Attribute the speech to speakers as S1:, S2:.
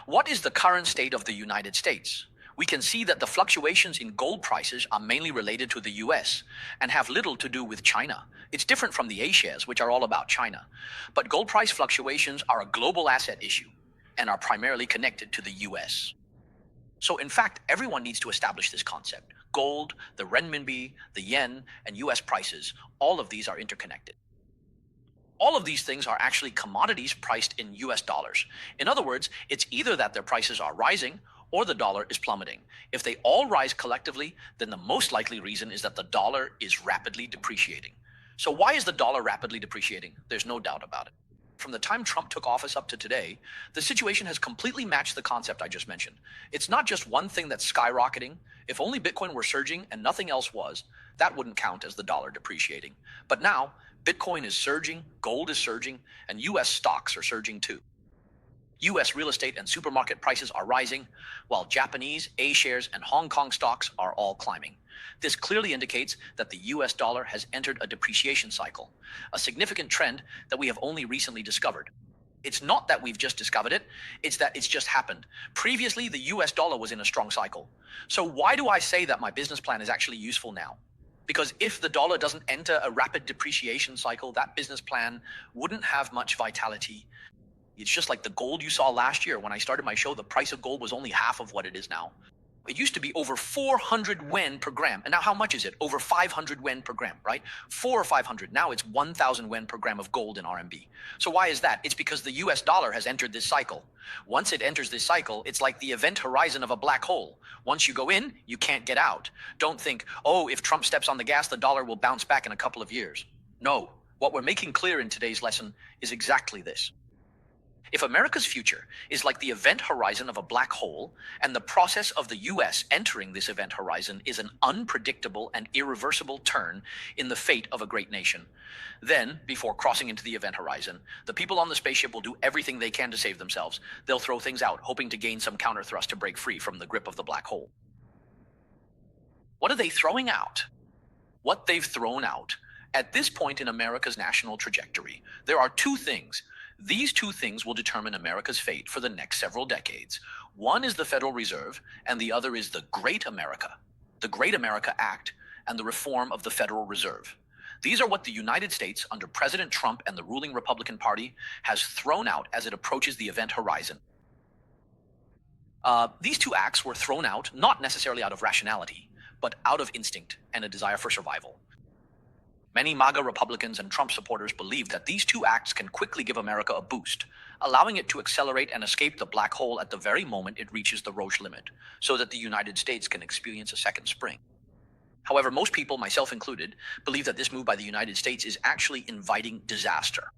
S1: What is the current state of the United States? We can see that the fluctuations in gold prices are mainly related to the US and have little to do with China. It's different from the A shares, which are all about China. But gold price fluctuations are a global asset issue and are primarily connected to the US. So, in fact, everyone needs to establish this concept. Gold, the renminbi, the yen, and US prices, all of these are interconnected. All of these things are actually commodities priced in US dollars. In other words, it's either that their prices are rising or the dollar is plummeting. If they all rise collectively, then the most likely reason is that the dollar is rapidly depreciating. So, why is the dollar rapidly depreciating? There's no doubt about it. From the time Trump took office up to today, the situation has completely matched the concept I just mentioned. It's not just one thing that's skyrocketing. If only Bitcoin were surging and nothing else was, that wouldn't count as the dollar depreciating. But now, Bitcoin is surging, gold is surging, and US stocks are surging too. US real estate and supermarket prices are rising, while Japanese, A shares, and Hong Kong stocks are all climbing. This clearly indicates that the US dollar has entered a depreciation cycle, a significant trend that we have only recently discovered. It's not that we've just discovered it, it's that it's just happened. Previously, the US dollar was in a strong cycle. So why do I say that my business plan is actually useful now? Because if the dollar doesn't enter a rapid depreciation cycle, that business plan wouldn't have much vitality. It's just like the gold you saw last year. When I started my show, the price of gold was only half of what it is now. It used to be over 400 yen per gram. And now how much is it? Over 500 yen per gram, right? 4 or 500. Now it's 1,000 yen per gram of gold in RMB. So why is that? It's because the US dollar has entered this cycle. Once it enters this cycle, it's like the event horizon of a black hole. Once you go in, you can't get out. Don't think, oh, if Trump steps on the gas, the dollar will bounce back in a couple of years. No. What we're making clear in today's lesson is exactly this. If America's future is like the event horizon of a black hole, and the process of the US entering this event horizon is an unpredictable and irreversible turn in the fate of a great nation, then, before crossing into the event horizon, the people on the spaceship will do everything they can to save themselves. They'll throw things out, hoping to gain some counter thrust to break free from the grip of the black hole. What are they throwing out? What they've thrown out at this point in America's national trajectory, there are two things. These two things will determine America's fate for the next several decades. One is the Federal Reserve, and the other is the Great America Act, and the reform of the Federal Reserve. These are what the United States, under President Trump and the ruling Republican Party, has thrown out as it approaches the event horizon. These two acts were thrown out not necessarily out of rationality, but out of instinct and a desire for survival. Many MAGA Republicans and Trump supporters believe that these two acts can quickly give America a boost, allowing it to accelerate and escape the black hole at the very moment it reaches the Roche limit, so that the United States can experience a second spring. However, most people, myself included, believe that this move by the United States is actually inviting disaster.